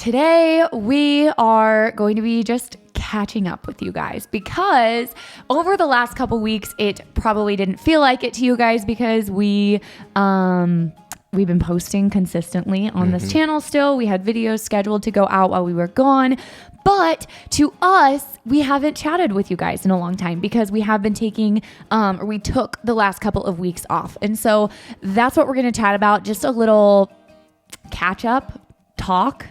Today, we are going to be just catching up with you guys because over the last couple weeks, it probably didn't feel like it to you guys because we've been posting consistently on this channel still. We had videos scheduled to go out while we were gone. But to us, we haven't chatted with you guys in a long time because we have been taking, we took the last couple of weeks off. And so that's what we're going to chat about. Just a little catch up,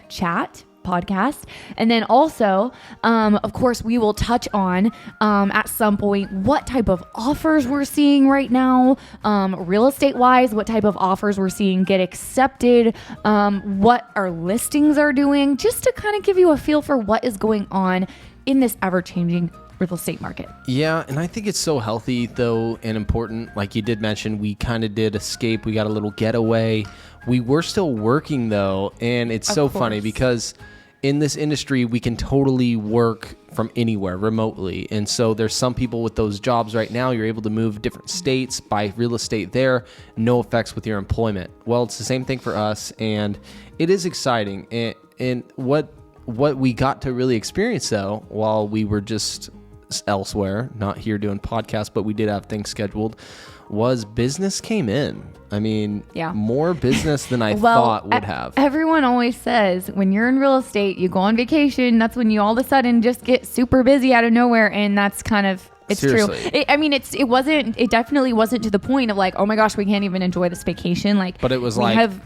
chat, podcast. And then also, of course, we will touch on at some point what type of offers we're seeing right now, real estate wise, what type of offers we're seeing get accepted, what our listings are doing, just to kind of give you a feel for what is going on in this ever-changing real estate market. Yeah, and I think it's so healthy though and important. Like you did mention, we kind of did escape. We got a little getaway. We were still working though, and it's so funny because in this industry, we can totally work from anywhere remotely. And so there's some people with those jobs right now, you're able to move different states, buy real estate there, no effects with your employment. Well, it's the same thing for us, and it is exciting. And what we got to really experience though, while we were just elsewhere, not here doing podcasts, but we did have things scheduled, was business came in. I mean, more business than I thought would have. Everyone always says when you're in real estate, you go on vacation. That's when you all of a sudden just get super busy out of nowhere. And that's kind of, it's Seriously. true. It definitely wasn't to the point of like, oh my gosh, we can't even enjoy this vacation. Like, but it was we have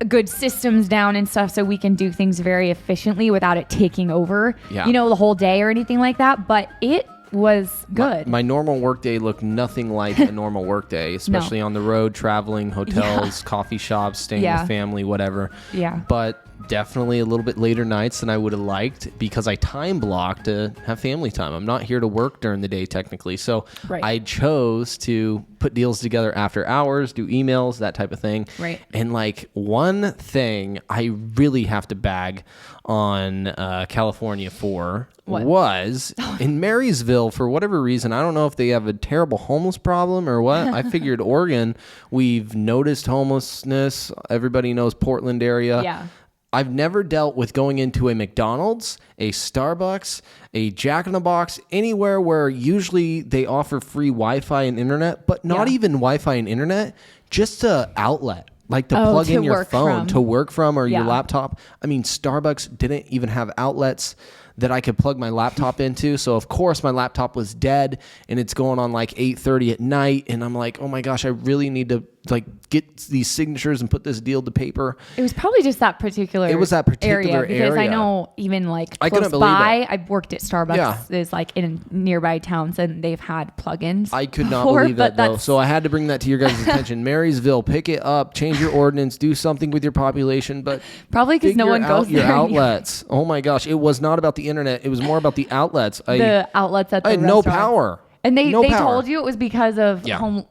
good systems down and stuff so we can do things very efficiently without it taking over, the whole day or anything like that. But it was good. My normal workday looked nothing like a normal workday, especially on the road, traveling, hotels, coffee shops, staying with family, whatever. Yeah. But definitely a little bit later nights than I would have liked because I time blocked to have family time. I'm not here to work during the day technically. So I chose to put deals together after hours, do emails, that type of thing. Right. And like one thing I really have to bag on California for was in Marysville, for whatever reason. I don't know if they have a terrible homeless problem or what. I figured Oregon, we've noticed homelessness. Everybody knows Portland area. Yeah. I've never dealt with going into a McDonald's, a Starbucks, a Jack in the Box, anywhere where usually they offer free Wi-Fi and internet, but not even Wi-Fi and internet, just an outlet. Like to plug in your phone to work from or your laptop. I mean, Starbucks didn't even have outlets that I could plug my laptop into. So of course my laptop was dead and it's going on like 8:30 at night. And I'm like, oh my gosh, I really need to like get these signatures and put this deal to paper. It was probably just that particular area. Because I know even like close by, I've worked at Starbucks is like in nearby towns and they've had plugins. I could not believe that though. So I had to bring that to your guys' attention. Marysville, pick it up, change your ordinance, do something with your population, but probably because no one goes there. Your outlets. Oh my gosh. It was not about the internet. It was more about the outlets. The outlets at the restaurants. I had no power. And they told you it was because of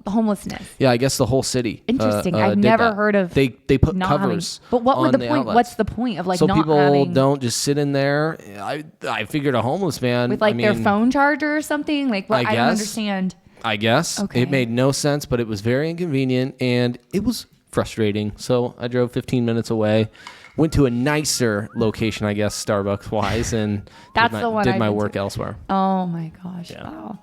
homelessness. Yeah, I guess the whole city. Interesting. I've never heard of. They put covers. But what would the point? Outlets. What's the point of like so not people having, don't just sit in there? I figured a homeless man with like their phone charger or something. Like what? I don't understand. I guess it made no sense, but it was very inconvenient and it was frustrating. So I drove 15 minutes away. Went to a nicer location, I guess, Starbucks wise, and did my work elsewhere. Oh my gosh! Yeah. Wow.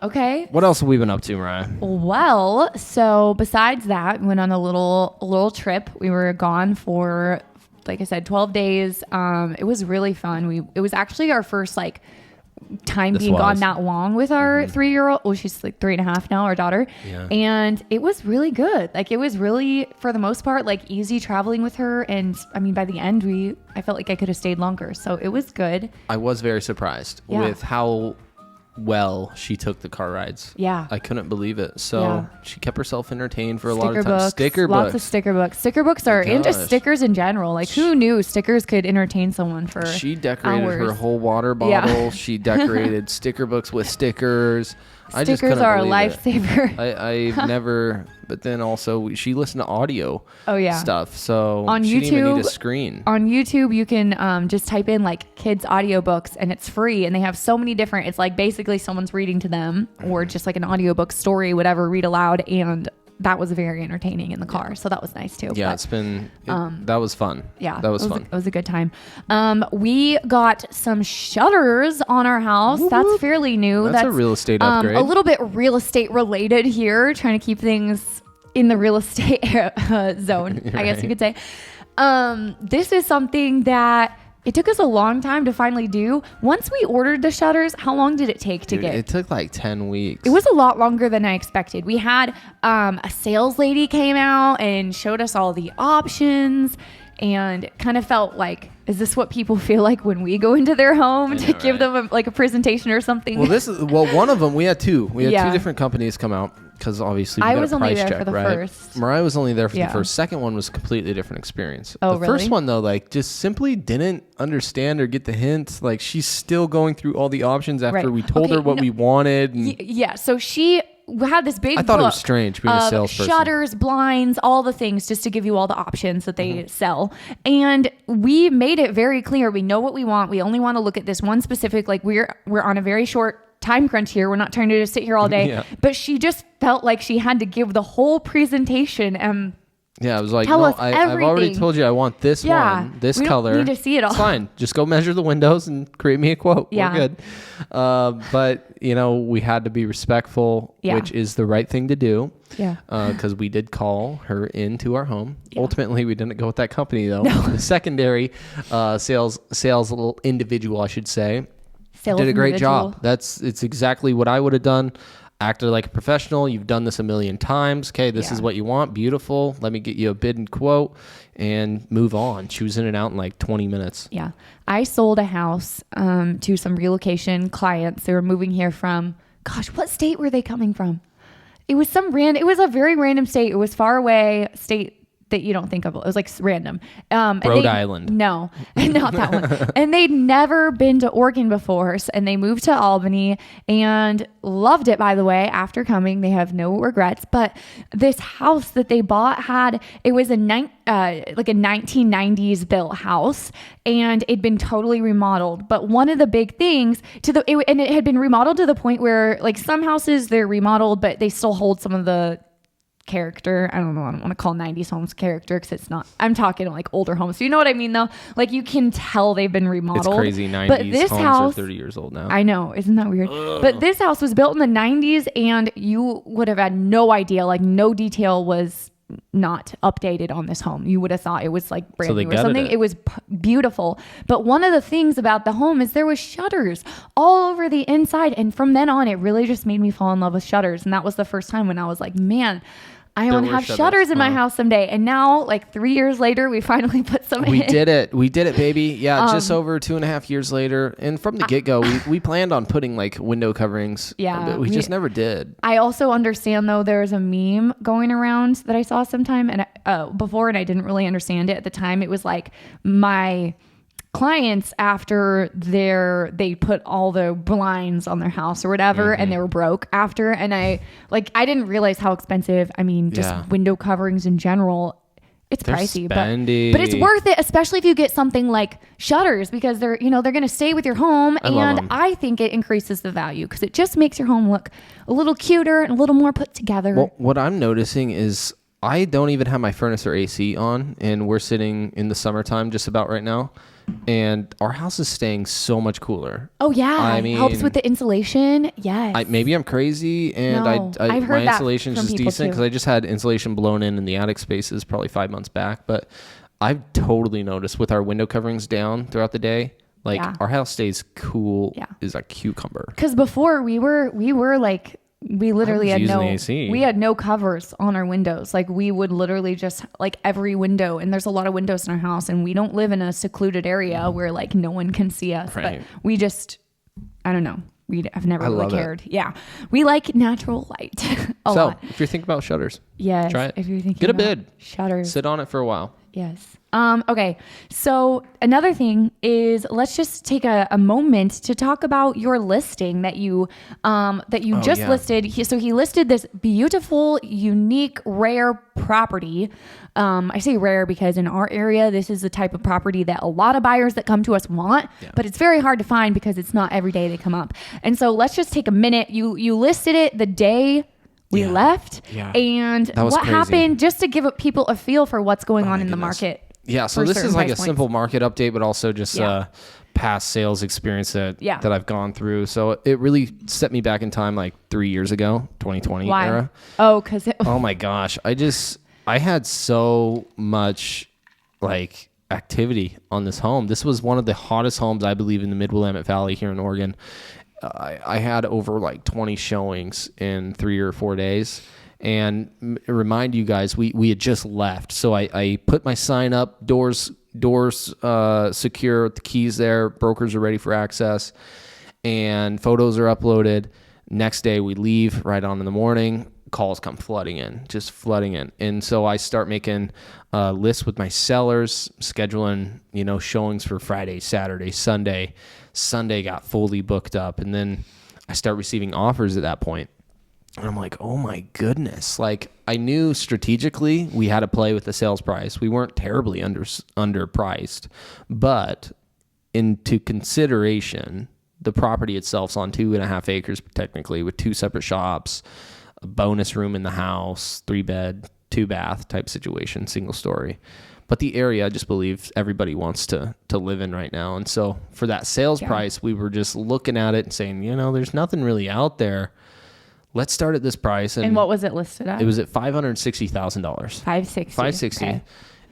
Okay. What else have we been up to, Mariah? Well, so besides that, we went on a little trip. We were gone for, like I said, 12 days. It was really fun. It was actually our first like time gone that long with our 3-year-old. Well, she's like 3.5 now, our daughter. Yeah. And it was really good. Like it was really, for the most part, like easy traveling with her. And I mean, by the end, I felt like I could have stayed longer. So it was good. I was very surprised with how well she took the car rides. Yeah. I couldn't believe it. So she kept herself entertained for a lot of time. Sticker books. Lots of sticker books. Sticker books are, and just stickers in general. Like who knew stickers could entertain someone for She decorated her whole water bottle. Yeah. She decorated sticker books with stickers. Stickers are a lifesaver. I've never, but then also she listened to audio stuff. So on she YouTube, didn't even need a screen. On YouTube, you can just type in like kids audiobooks and it's free. And they have so many different, it's like basically someone's reading to them or just like an audiobook story, whatever, read aloud. And that was very entertaining in the car. So that was nice too. Yeah, that was fun. Yeah, that was fun. It was a good time. We got some shutters on our house. Woo-hoo. That's fairly new. That's a real estate upgrade. A little bit real estate related here, trying to keep things in the real estate zone, I guess you could say. This is something that it took us a long time to finally do. Once we ordered the shutters, how long did it take to get? It took like 10 weeks. It was a lot longer than I expected. We had a sales lady came out and showed us all the options, and it kind of felt like, is this what people feel like when we go into their home to give them a presentation or something? Well, one of them, we had two. We had two different companies come out. Because obviously we got a price check, right? I was only there for the first. Mariah was only there for the first. Second one was a completely different experience. Oh, the first one, though, like, just simply didn't understand or get the hint. Like, she's still going through all the options after we told her what we wanted. Yeah, so she had this big book. I thought it was strange being a salesperson. Shutters, blinds, all the things, just to give you all the options that they sell. And we made it very clear. We know what we want. We only want to look at this one specific, like, we're on a very short time crunch here. We're not trying to just sit here all day. But she just felt like she had to give the whole presentation and I was like, no, I've already told you I want this one, this color. We don't need to see it all. It's fine. Just go measure the windows and create me a quote. We're good. But, we had to be respectful, which is the right thing to do. Yeah. Because we did call her into our home. Yeah. Ultimately, we didn't go with that company, though. No. The secondary sales little individual, I should say, did a great job. It's exactly what I would have done. Acted like a professional. You've done this a million times. Okay, this is what you want. Beautiful. Let me get you a bid and quote and move on. She was in and out in like 20 minutes. Yeah. I sold a house to some relocation clients. They were moving here from, what state were they coming from? It was it was a very random state. It was far away state that you don't think of. It was like random. Rhode Island. No, not that one. And they'd never been to Oregon before. And they moved to Albany and loved it, by the way, after coming. They have no regrets. But this house that they bought it was a 1990s built house, and it'd been totally remodeled. But one of the big things and it had been remodeled to the point where, like, some houses, they're remodeled, but they still hold some of the character. I don't know. I don't want to call 90s homes character because it's not. I'm talking like older homes. So you know what I mean, though? Like, you can tell they've been remodeled. It's crazy. 90s but this homes are 30 years old now. I know. Isn't that weird? Ugh. But this house was built in the 90s, and you would have had no idea. Like, no detail was not updated on this home. You would have thought it was like brand new or something. It was beautiful. But one of the things about the home is there was shutters all over the inside. And from then on, it really just made me fall in love with shutters. And that was the first time when I was like, man, I want to have shutters in my house someday. And now, like 3 years later, we finally put some in. We did it, baby. Yeah, just over 2.5 years later. And from the get-go, we planned on putting like window coverings. Yeah. But we just never did. I also understand, though, there's a meme going around that I saw sometime and before, and I didn't really understand it at the time. It was like my clients, after they put all the blinds on their house or whatever, and they were broke after, and I didn't realize how expensive, just window coverings in general, it's pricey, but it's worth it, especially if you get something like shutters, because they're going to stay with your home. And I think it increases the value because it just makes your home look a little cuter and a little more put together. Well, what I'm noticing is I don't even have my furnace or AC on, and we're sitting in the summertime just about right now. And our house is staying so much cooler. Oh yeah, it helps with the insulation. Yes. Maybe I'm crazy, and I've heard my insulation is just decent because I just had insulation blown in the attic spaces probably 5 months back. But I've totally noticed with our window coverings down throughout the day, our house stays cool as a cucumber. Because before we were like, we literally had no covers on our windows. Like, we would literally just like every window, and there's a lot of windows in our house, and we don't live in a secluded area where like no one can see us. Right. But we just, I don't know. I've never really cared. Yeah. We like natural light a lot. If you're thinking about shutters, yes, try it. If you're thinking get a bid. Shutters. Sit on it for a while. Yes. Okay. So another thing is, let's just take a moment to talk about your listing that you just listed. So he listed this beautiful, unique, rare property. I say rare because in our area, this is the type of property that a lot of buyers that come to us want, but it's very hard to find because it's not every day they come up. And so let's just take a minute. You listed it the day we left. Yeah. And what crazy. happened, just to give people a feel for what's going on in the market. Yeah, so this is like a simple market update, but also just past sales experience that I've gone through. So it really set me back in time like 3 years ago, 2020 era. Oh, because oh my gosh, I had so much like activity on this home. This was one of the hottest homes, I believe, in the Mid-Willamette Valley here in Oregon. I had over like 20 showings in 3 or 4 days. And remind you guys, we had just left. So I put my sign up, doors secure, the keys there, brokers are ready for access, and photos are uploaded. Next day we leave right on in the morning. Calls come flooding in. And so I start making lists with my sellers, scheduling, showings for Friday, Saturday, Sunday. Sunday got fully booked up. And then I start receiving offers at that point. And I'm like, oh my goodness. Like, I knew strategically we had to play with the sales price. We weren't terribly underpriced, but into consideration, the property itself's on 2.5 acres, technically, with 2 separate shops, a bonus room in the house, 3-bed, 2-bath type situation, single story. But the area, I just believe everybody wants to live in right now. And so for that sales price, we were just looking at it and saying, there's nothing really out there. Let's start at this price. And what was it listed at? It was at $560,000. $560. Okay.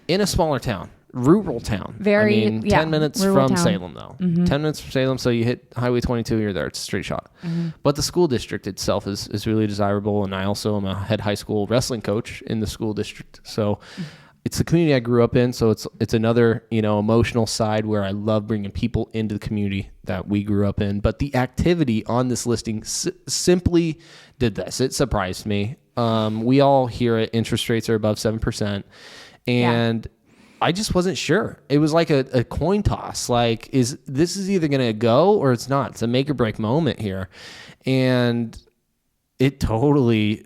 In a smaller town, rural town. 10 minutes from town. Salem, though. Mm-hmm. 10 minutes from Salem, so you hit Highway 22, you're there. It's a straight shot. Mm-hmm. But the school district itself is really desirable, and I also am a head high school wrestling coach in the school district. So it's the community I grew up in, so it's another emotional side where I love bringing people into the community that we grew up in. But the activity on this listing simply did this. It surprised me. We all hear it. Interest rates are above 7%, and I just wasn't sure. It was like a coin toss. Like, this is either going to go or it's not. It's a make or break moment here, and it totally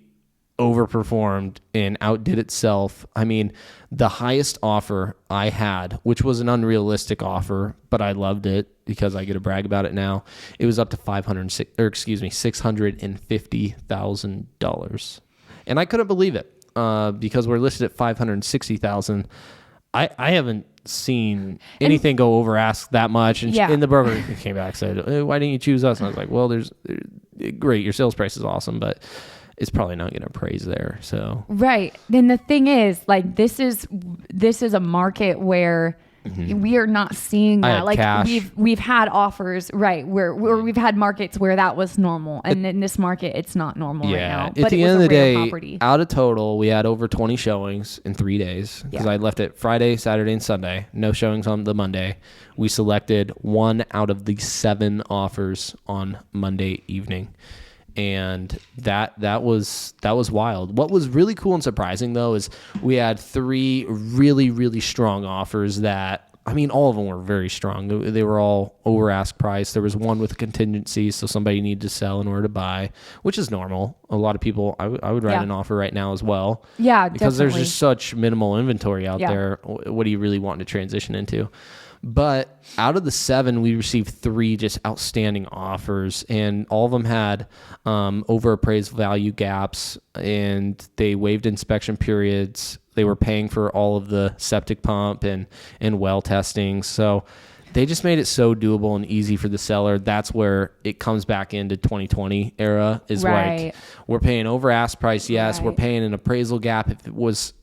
overperformed and outdid itself. I mean, the highest offer I had, which was an unrealistic offer, but I loved it because I get to brag about it now. It was up to $650,000, and I couldn't believe it because we're listed at $560,000. I haven't seen anything go over ask that much, and the broker came back and said, "Why didn't you choose us?" And I was like, "Well, there's great. Your sales price is awesome, but it's probably not going to appraise there." So right. Then the thing is, like, this is a market where we are not seeing that. Like, cash. we've had offers, right, where we've had markets where that was normal, and in this market it's not normal right now. At the end of the day, out of total, we had over 20 showings in 3 days because I left it Friday, Saturday, and Sunday. No showings on the Monday. We selected 1 out of the 7 offers on Monday evening. And that was wild. What was really cool and surprising, though, is we had 3 really, really strong offers that, I mean, all of them were very strong. They were all over ask price. There was one with a contingency, so somebody needed to sell in order to buy, which is normal. A lot of people, I would write an offer right now as well. Yeah, because definitely. There's just such minimal inventory out there. What do you really want to transition into? But out of the 7, we received 3 just outstanding offers, and all of them had over appraised value gaps, and they waived inspection periods. They were paying for all of the septic pump and well testing. So they just made it so doable and easy for the seller. That's where it comes back into 2020 era is like, we're paying over ask price. Yes. We're paying an appraisal gap if it was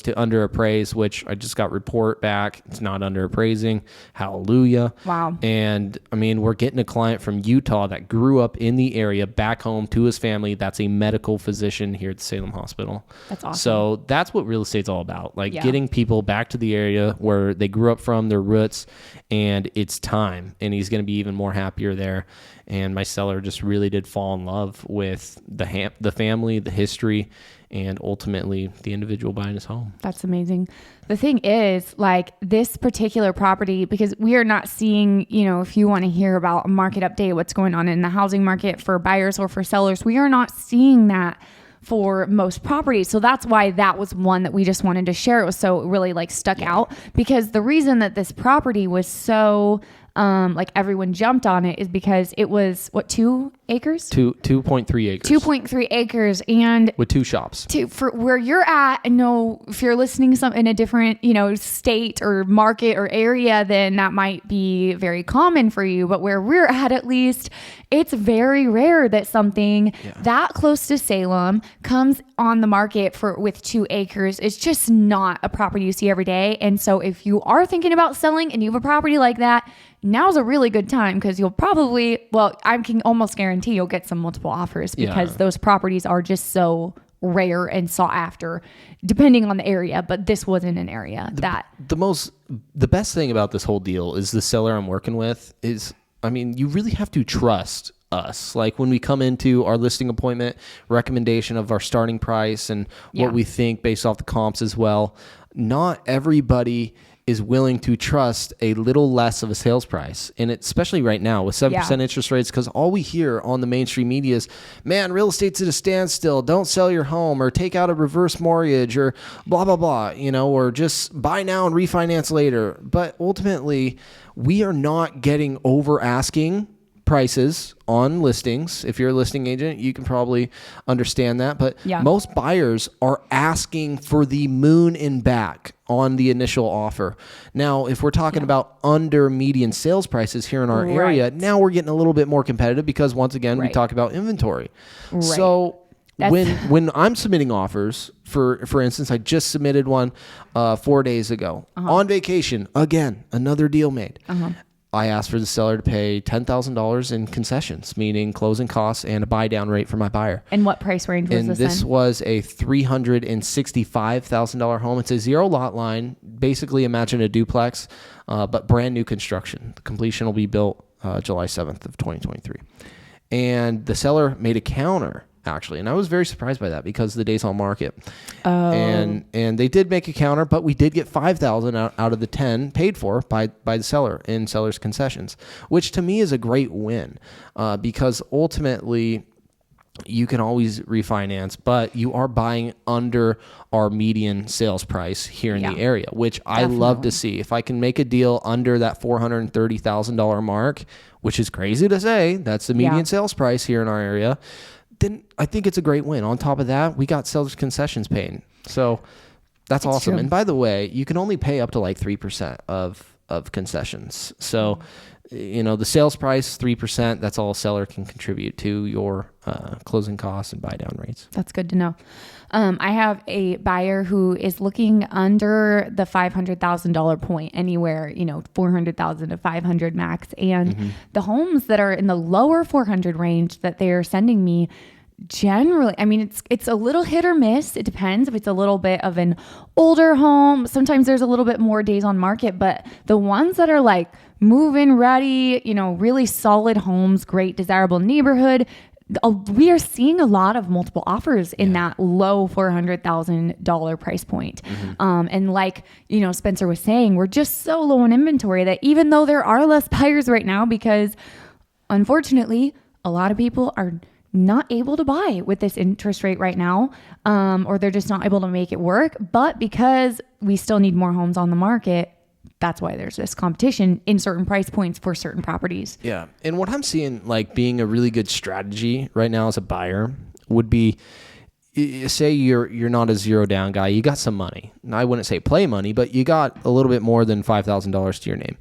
to under appraise, which I just got report back. It's not under appraising. Hallelujah. Wow. And I mean, we're getting a client from Utah that grew up in the area back home to his family. That's a medical physician here at the Salem Hospital. That's awesome. So that's what real estate's all about. Like getting people back to the area where they grew up from, their roots, and it's time. And he's going to be even more happier there. And my seller just really did fall in love with the family, the history, and ultimately the individual buying his home. That's amazing. The thing is, like, this particular property, because we are not seeing, if you want to hear about a market update, what's going on in the housing market for buyers or for sellers, we are not seeing that for most properties. So that's why that was one that we just wanted to share. It was so really like stuck out, because the reason that this property was so like everyone jumped on it is because it was 2 acres? 2.3 acres. 2.3 acres. And with 2 shops. For where you're at, I know if you're listening in a different, state or market or area, then that might be very common for you. But where we're at least, it's very rare that something that close to Salem comes on the market with 2 acres. It's just not a property you see every day. And so if you are thinking about selling and you have a property like that, now's a really good time because you'll probably, I can almost guarantee you'll get some multiple offers because those properties are just so rare and sought after depending on the area. But this wasn't an area the best thing about this whole deal is the seller I'm working with is, you really have to trust us. Like when we come into our listing appointment, recommendation of our starting price and what we think based off the comps as well. Not everybody is willing to trust a little less of a sales price. And especially right now with 7% interest rates, because all we hear on the mainstream media is, man, real estate's at a standstill. Don't sell your home or take out a reverse mortgage or blah, blah, blah, or just buy now and refinance later. But ultimately, we are not getting over asking prices on listings. If you're a listing agent, you can probably understand that. But most buyers are asking for the moon and back on the initial offer. Now, if we're talking about under median sales prices here in our area, now we're getting a little bit more competitive because once again, we talk about inventory. So when I'm submitting offers, for instance, I just submitted one 4 days ago on vacation. Again, another deal made. I asked for the seller to pay $10,000 in concessions, meaning closing costs and a buy down rate for my buyer. And what price range was this in? This was a $365,000 home. It's a 0 lot line. Basically, imagine a duplex, but brand new construction. The completion will be built July 7th of 2023. And the seller made a counter, actually. And I was very surprised by that because of the days on market. And they did make a counter, but we did get $5,000 out of the 10 paid for by the seller in seller's concessions, which to me is a great win because ultimately you can always refinance, but you are buying under our median sales price here in the area, which I love to see. If I can make a deal under that $430,000 mark, which is crazy to say, that's the median sales price here in our area, then I think it's a great win. On top of that, we got seller's concessions paid. So that's awesome. True. And by the way, you can only pay up to like 3% of concessions. So, the sales price, 3%, that's all a seller can contribute to your closing costs and buy down rates. That's good to know. I have a buyer who is looking under the $500,000 point, anywhere, 400,000 to 500 max. And the homes that are in the lower 400 range that they're sending me, generally, it's a little hit or miss. It depends if it's a little bit of an older home. Sometimes there's a little bit more days on market, but the ones that are like move-in ready, really solid homes, great desirable neighborhood, we are seeing a lot of multiple offers in that low $400,000 price point. And like, Spencer was saying, we're just so low in inventory that even though there are less buyers right now, because unfortunately, a lot of people are not able to buy with this interest rate right now, or they're just not able to make it work. But because we still need more homes on the market, that's why there's this competition in certain price points for certain properties. Yeah. And what I'm seeing like being a really good strategy right now as a buyer would be, say you're not a zero down guy. You got some money. I wouldn't say play money, but you got a little bit more than $5,000 to your name.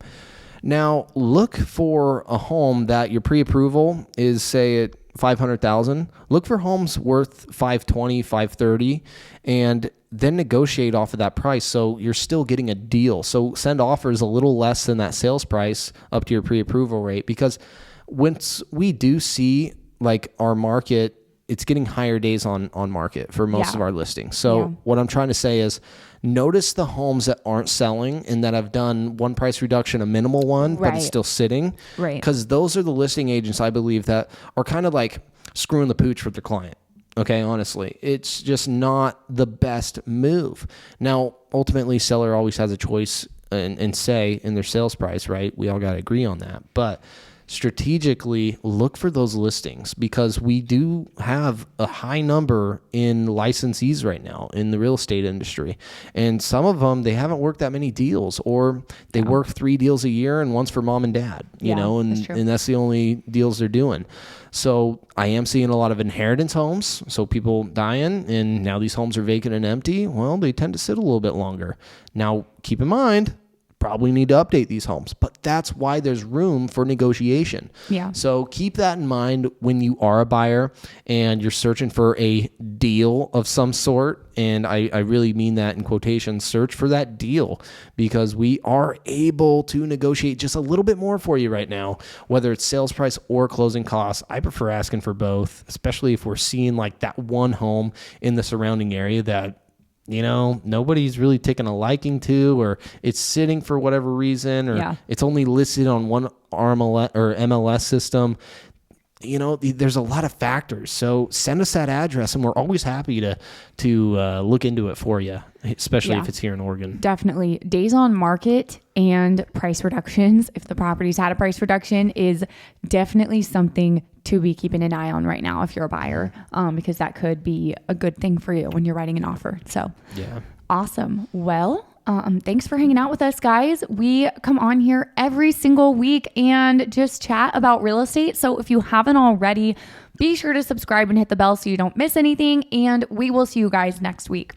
Now look for a home that your pre-approval is, say, at $500,000. Look for homes worth $520,000, $530,000, and then negotiate off of that price. So you're still getting a deal. So send offers a little less than that sales price up to your pre-approval rate, because once we do see like our market, it's getting higher days on market for most of our listings. So what I'm trying to say is notice the homes that aren't selling and that have done one price reduction, a minimal one, but it's still sitting. Right. Because those are the listing agents, I believe, that are kind of like screwing the pooch for their client. Okay, honestly, it's just not the best move. Now, ultimately, seller always has a choice and say in their sales price, right? We all got to agree on that. But strategically look for those listings, because we do have a high number in licensees right now in the real estate industry. And some of them, they haven't worked that many deals, or they work 3 deals a year and one's for mom and dad, you know, and that's the only deals they're doing. So I am seeing a lot of inheritance homes. So people dying, and now these homes are vacant and empty. Well, they tend to sit a little bit longer. Now, keep in mind, probably need to update these homes, but that's why there's room for negotiation. Yeah. So keep that in mind when you are a buyer and you're searching for a deal of some sort. And I really mean that in quotations. Search for that deal, because we are able to negotiate just a little bit more for you right now, whether it's sales price or closing costs. I prefer asking for both, especially if we're seeing like that one home in the surrounding area that, you know, nobody's really taken a liking to, or it's sitting for whatever reason, or it's only listed on one MLS system. You know, there's a lot of factors. So send us that address, and we're always happy to look into it for you, especially if it's here in Oregon. Definitely. Days on market and price reductions, if the property's had a price reduction, is definitely something to be keeping an eye on right now if you're a buyer, because that could be a good thing for you when you're writing an offer. So awesome. Well, thanks for hanging out with us, guys. We come on here every single week and just chat about real estate. So if you haven't already, be sure to subscribe and hit the bell so you don't miss anything. And we will see you guys next week.